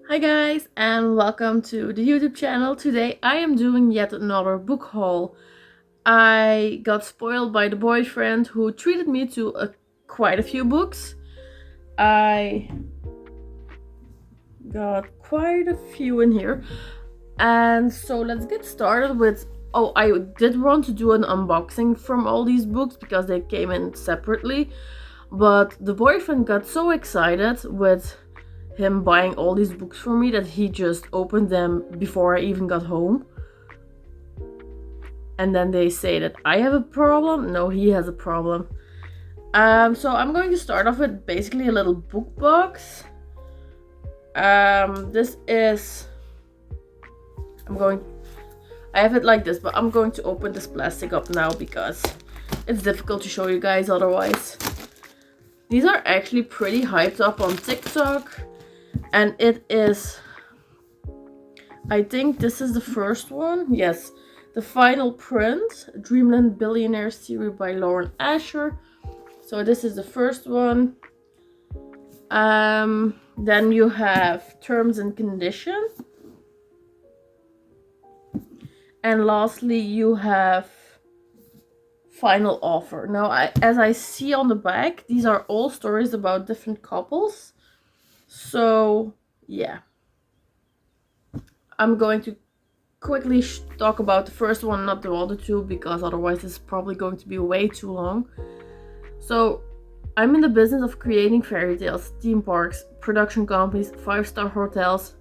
Hi guys, and welcome to the YouTube channel. Today I am doing yet another book haul. I got spoiled by the boyfriend who treated me to quite a few books. I got quite a few in here. And so let's get started with... Oh, I did want to do an unboxing from all these books because they came in separately. But the boyfriend got so excited with him buying all these books for me that he just opened them before I even got home. And then they say that I have a problem. No, he has a problem. So I'm going to start off with basically a little book box. This is... I have it like this, but I'm going to open this plastic up now because it's difficult to show you guys otherwise. These are actually pretty hyped up on TikTok. And it is... I think this is the first one. Yes. The Final Print, Dreamland Billionaire series by Lauren Asher. So this is the first one. Then you have Terms and Conditions. And lastly, you have Final Offer. Now, as I see on the back, these are all stories about different couples. So, yeah. I'm going to quickly talk about the first one, not the other two, because otherwise it's probably going to be way too long. So, I'm in the business of creating fairy tales, theme parks, production companies, 5-star hotels.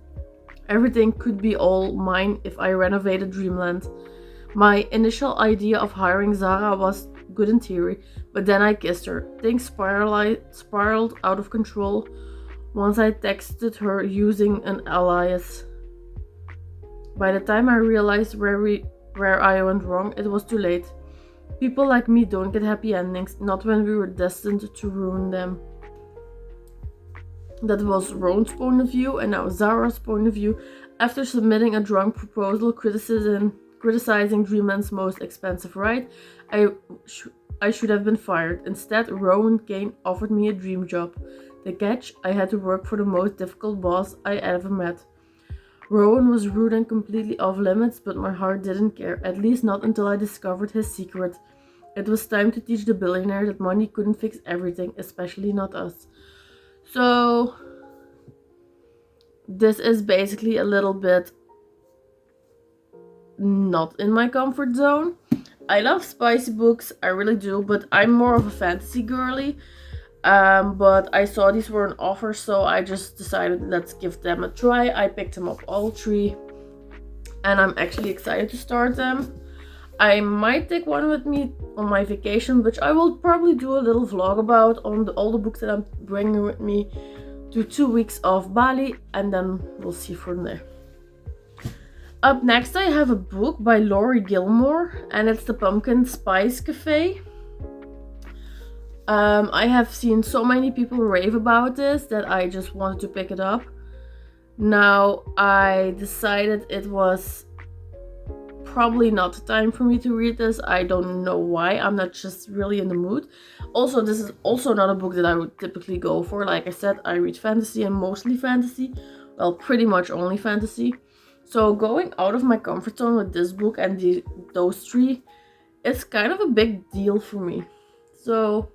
Everything could be all mine if I renovated Dreamland. My initial idea of hiring Zara was good in theory, but then I kissed her. Things spiraled out of control once I texted her using an alias. By the time I realized where I went wrong, it was too late. People like me don't get happy endings, not when we were destined to ruin them. That was Ron's point of view, and now Zara's point of view. After submitting a drunk proposal criticizing Dreamland's most expensive ride, I should have been fired. Instead, Rowan Kane offered me a dream job. The catch: I had to work for the most difficult boss I ever met. Rowan was rude and completely off limits, but my heart didn't care, at least not until I discovered his secret. It was time to teach the billionaire that money couldn't fix everything, especially not us. So, this is basically a little bit not in my comfort zone. I love spicy books, I really do, but I'm more of a fantasy girly. But I saw these were on offer, so I just decided let's give them a try. I picked them up all three, and I'm actually excited to start them. I might take one with me on my vacation, which I will probably do a little vlog about on all the books that I'm bringing with me to 2 weeks of Bali, and then we'll see from there. Up next, I have a book by Laurie Gilmore, and it's The Pumpkin Spice Cafe. I have seen so many people rave about this that I just wanted to pick it up. Now, I decided it was probably not the time for me to read this. I don't know why. I'm not just really in the mood. Also, this is also not a book that I would typically go for. Like I said, I read fantasy and mostly fantasy. Well, pretty much only fantasy. So going out of my comfort zone with this book and those three, it's kind of a big deal for me. So...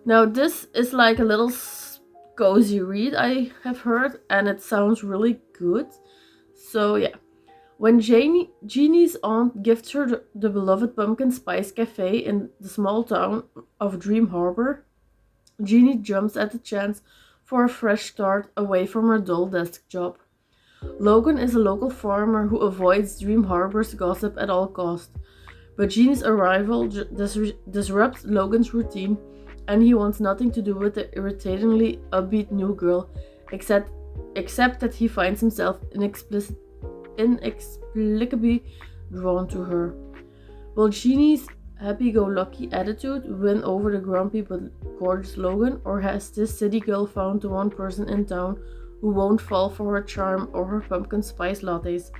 now this is like a little cozy read, I have heard, and it sounds really good. So yeah. When Jeannie's aunt gifts her the beloved Pumpkin Spice Cafe in the small town of Dream Harbor, Jeannie jumps at the chance for a fresh start away from her dull desk job. Logan is a local farmer who avoids Dream Harbor's gossip at all costs, but Jeannie's arrival disrupts Logan's routine, and he wants nothing to do with the irritatingly upbeat new girl, except that he finds himself inexplicably drawn to her. Will Jeannie's happy-go-lucky attitude win over the grumpy but gorgeous Logan, or has this city girl found the one person in town who won't fall for her charm or her pumpkin spice lattes?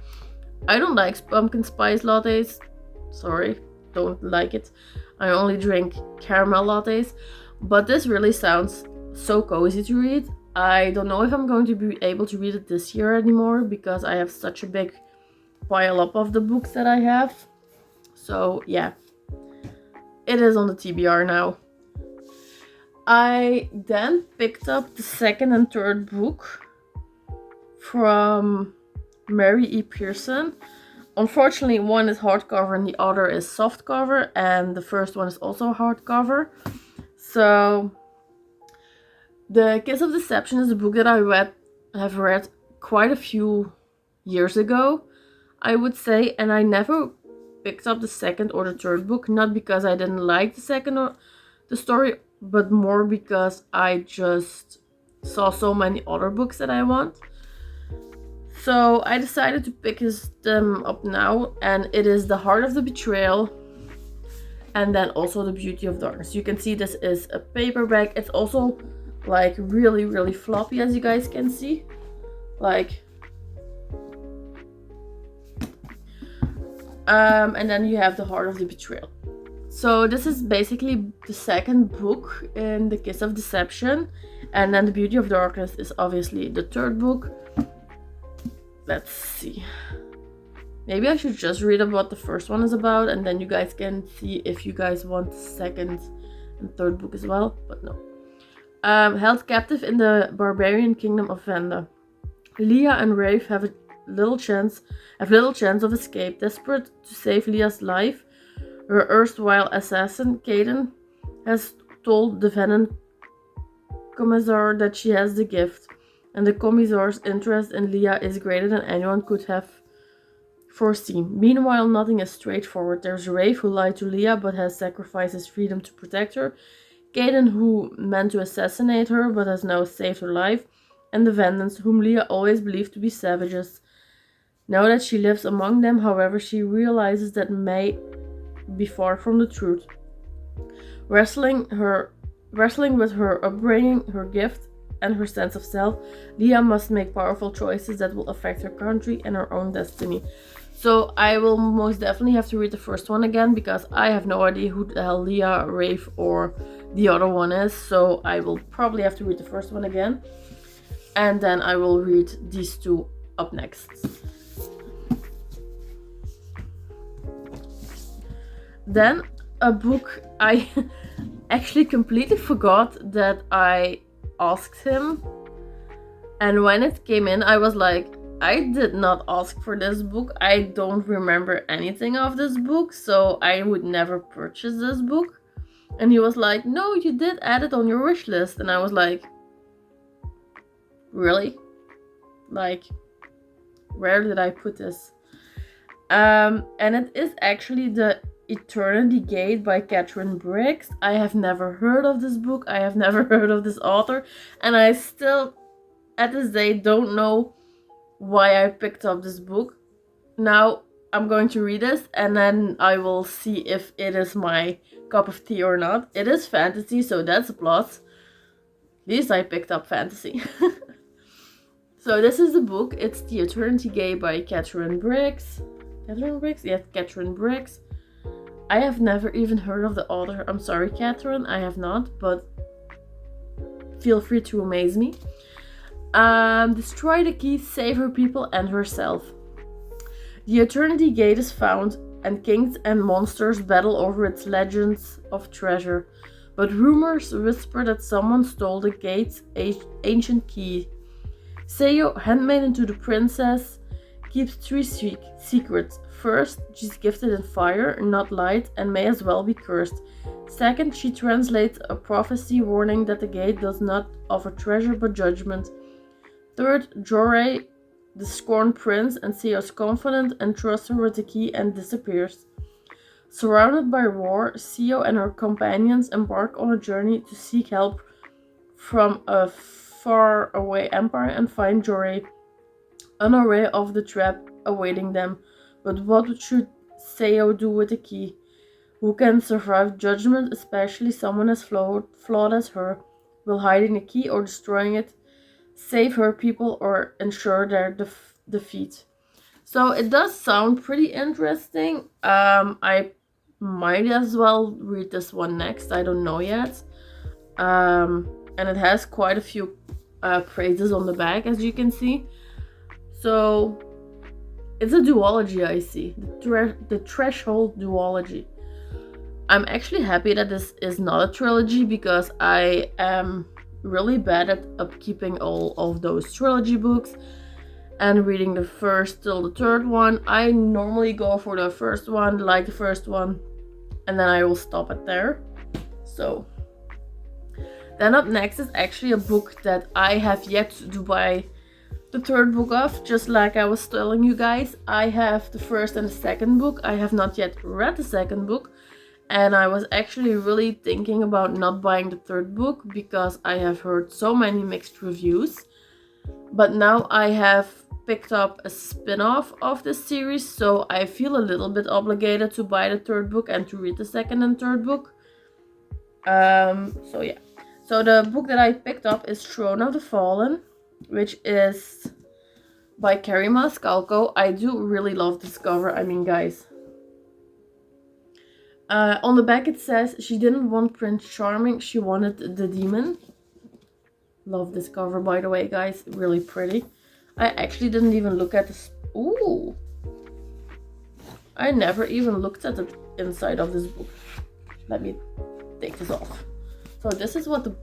I don't like pumpkin spice lattes. Sorry, don't like it. I only drink caramel lattes, but this really sounds so cozy to read. I don't know if I'm going to be able to read it this year anymore because I have such a big pile up of the books that I have. So yeah, it is on the TBR now. I then picked up the second and third book from Mary E. Pearson. Unfortunately, one is hardcover and the other is softcover, and the first one is also hardcover. So, The Kiss of Deception is a book that I have read quite a few years ago, I would say, and I never picked up the second or the third book, not because I didn't like the second or the story, but more because I just saw so many other books that I want. So I decided to pick them up now, and it is The Heart of the Betrayal, and then also The Beauty of Darkness. You can see this is a paperback. It's also like really, really floppy, as you guys can see. Like, and then you have The Heart of the Betrayal. So this is basically the second book in The Kiss of Deception, and then The Beauty of Darkness is obviously the third book. Let's see. Maybe I should just read about what the first one is about, and then you guys can see if you guys want the second and third book as well, but no. Held captive in the barbarian kingdom of Venda, Leah and Rafe have little chance of escape. Desperate to save Leah's life, her erstwhile assassin, Caden, has told the Venom commissar that she has the gift, and the commissar's interest in Leah is greater than anyone could have foreseen. Meanwhile, nothing is straightforward. There's Rafe, who lied to Leah but has sacrificed his freedom to protect her, Caden, who meant to assassinate her but has now saved her life, and the Vendans, whom Leah always believed to be savages. Now that she lives among them, however, she realizes that may be far from the truth. Wrestling with her upbringing, her gift, and her sense of self, Leah must make powerful choices that will affect her country and her own destiny. So I will most definitely have to read the first one again, because I have no idea who the hell Leah, Rafe, or the other one is. So I will probably have to read the first one again, and then I will read these two up next. Then a book I actually completely forgot that I asked him, and when it came in I was like, I did not ask for this book. I don't remember anything of this book, so I would never purchase this book. And he was like, no, you did add it on your wish list. And I was like, really? Like, where did I put this? And it is actually The Eternity Gate by Catherine Briggs. I have never heard of this book. I have never heard of this author. And I still, at this day, don't know why I picked up this book. Now, I'm going to read this, and then I will see if it is my cup of tea or not. It is fantasy, so that's a plus. At least I picked up fantasy. So this is the book. It's The Eternity Gate by Catherine Briggs. Catherine Briggs? Yes, Catherine Briggs. I have never even heard of the author. I'm sorry, Catherine, I have not, but feel free to amaze me. Destroy the key, save her people and herself. The Eternity Gate is found, and kings and monsters battle over its legends of treasure. But rumors whisper that someone stole the gate's ancient key. Seo, handmaiden to the princess, keeps three secrets. First, she's gifted in fire, not light, and may as well be cursed. Second, she translates a prophecy warning that the gate does not offer treasure but judgment. Third, Jorah, the scorned prince, and Seo's confident, entrusts her with the key and disappears. Surrounded by war, Seo and her companions embark on a journey to seek help from a far-away empire and find Jorah, unaware of the trap awaiting them. But what should Seo do with the key? Who can survive judgment, especially someone as flawed as her? Will hiding the key or destroying it save her people or ensure their defeat? So it does sound pretty interesting. I might as well read this one next. I don't know yet. And it has quite a few phrases on the back, as you can see. So it's a duology, I see. The Threshold duology. I'm actually happy that this is not a trilogy, because I am really bad at upkeeping all of those trilogy books and reading the first till the third one. I normally go for the first one, like the first one, and then I will stop it there. So then up next is actually a book that I have yet to buy the third book of. Just like I was telling you guys, I have the first and the second book. I have not yet read the second book, and I was actually really thinking about not buying the third book because I have heard so many mixed reviews. But now I have picked up a spin-off of this series, so I feel a little bit obligated to buy the third book and to read the second and third book. So yeah. So the book that I picked up is Throne of the Fallen, which is by Carrie Mascalco. I do really love this cover. I mean, guys. On the back it says she didn't want Prince Charming, she wanted the demon. Love this cover, by the way, guys. Really pretty. I actually didn't even look at this. Ooh. I never even looked at the inside of this book. Let me take this off. So this is what the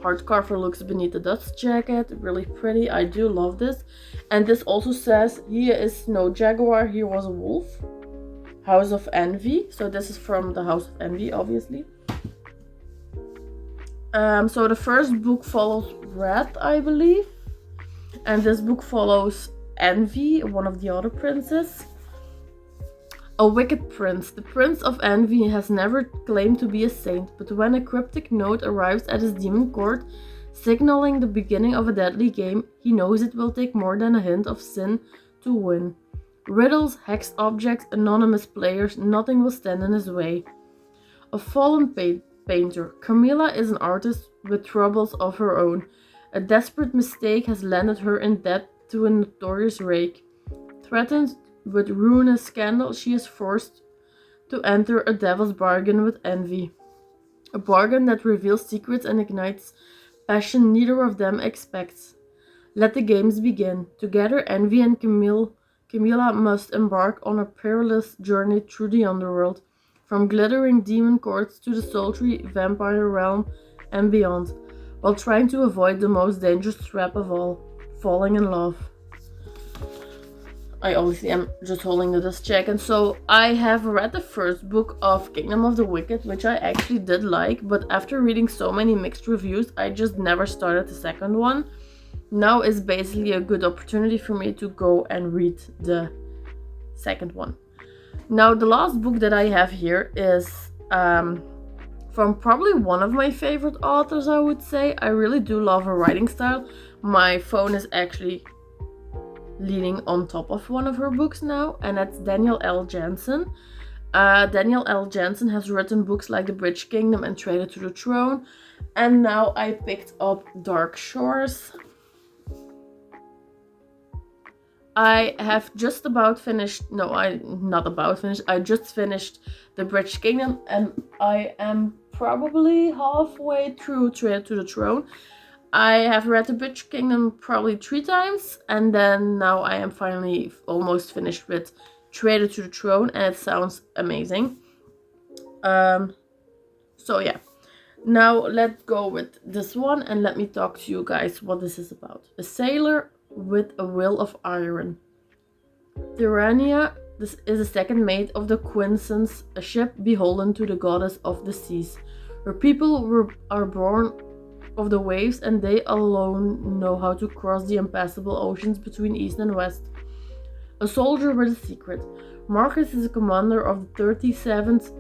hardcover looks beneath the dust jacket. Really pretty. I do love this. And this also says, here is no jaguar, here was a wolf. House of Envy. So this is from the House of Envy, obviously. So the first book follows Red, I believe. And this book follows Envy, one of the other princes. A wicked prince. The Prince of Envy has never claimed to be a saint, but when a cryptic note arrives at his demon court, signaling the beginning of a deadly game, he knows it will take more than a hint of sin to win. Riddles, hexed objects, anonymous players, nothing will stand in his way. A fallen painter. Camilla is an artist with troubles of her own. A desperate mistake has landed her in debt to a notorious rake. Threatened with ruinous scandal, she is forced to enter a devil's bargain with Envy. A bargain that reveals secrets and ignites passion neither of them expects. Let the games begin. Together, Envy and Camilla must embark on a perilous journey through the underworld, from glittering demon courts to the sultry vampire realm and beyond, while trying to avoid the most dangerous trap of all, falling in love. I obviously am just holding the dust jacket. So I have read the first book of Kingdom of the Wicked, which I actually did like, but after reading so many mixed reviews, I just never started the second one. Now is basically a good opportunity for me to go and read the second one. Now the last book that I have here is from probably one of my favorite authors, I would say. I really do love her writing style. My phone is actually leaning on top of one of her books now, and that's Danielle L. Jensen. Danielle L. Jensen has written books like The Bridge Kingdom and Traded to the Throne, and now I picked up Dark Shores. I have just about finished, I just finished The Bridge Kingdom, and I am probably halfway through Traded to the Throne. I have read The Bridge Kingdom probably 3 times, and then now I am finally almost finished with Traded to the Throne, and it sounds amazing. So yeah, now let's go with this one, and let me talk to you guys what this is about. A sailor with a will of iron. Tyrrhenia, this is the second mate of the Quinsons, a ship beholden to the goddess of the seas. Her people are born of the waves, and they alone know how to cross the impassable oceans between east and west. A soldier with a secret. Marcus is a commander of the 37th,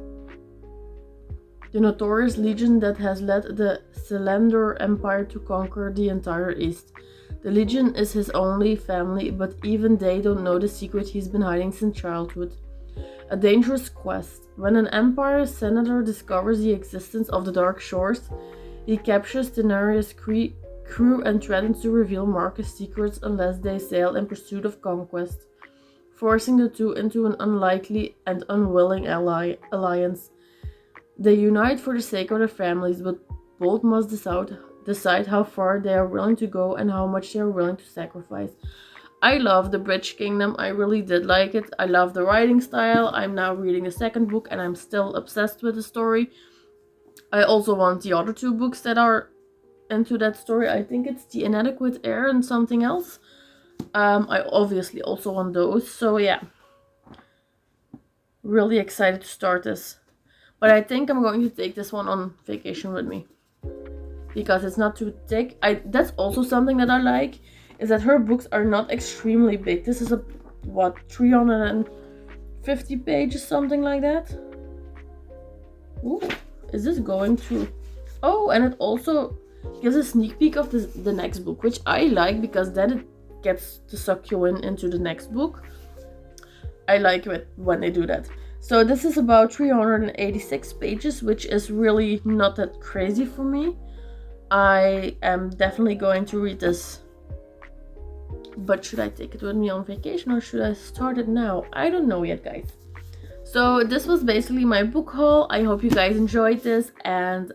the notorious legion that has led the Selendor Empire to conquer the entire east. The legion is his only family, but even they don't know the secret he's been hiding since childhood. A dangerous quest. When an Empire senator discovers the existence of the Dark Shores, he captures Daenerys' crew and threatens to reveal Marcus' secrets unless they sail in pursuit of conquest, forcing the two into an unlikely and unwilling alliance. They unite for the sake of their families, but both must decide how far they are willing to go and how much they are willing to sacrifice. I love The Bridge Kingdom. I really did like it. I love the writing style. I'm now reading the second book and I'm still obsessed with the story. I also want the other two books that are into that story. I think it's The Inadequate Heir and something else. I obviously also want those. So yeah, really excited to start this. But I think I'm going to take this one on vacation with me, because it's not too thick. That's also something that I like, is that her books are not extremely big. This is a, what, 350 pages, something like that. Ooh, is this going to... Oh, and it also gives a sneak peek of the next book, which I like, because then it gets to suck you into the next book. I like it when they do that. So this is about 386 pages, which is really not that crazy for me. I am definitely going to read this. But should I take it with me on vacation or should I start it now? I don't know yet, guys. So this was basically my book haul. I hope you guys enjoyed this, and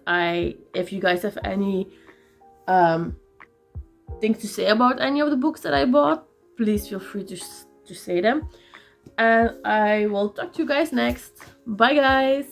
if you guys have any things to say about any of the books that I bought, please feel free to say them. And I will talk to you guys next. Bye, guys.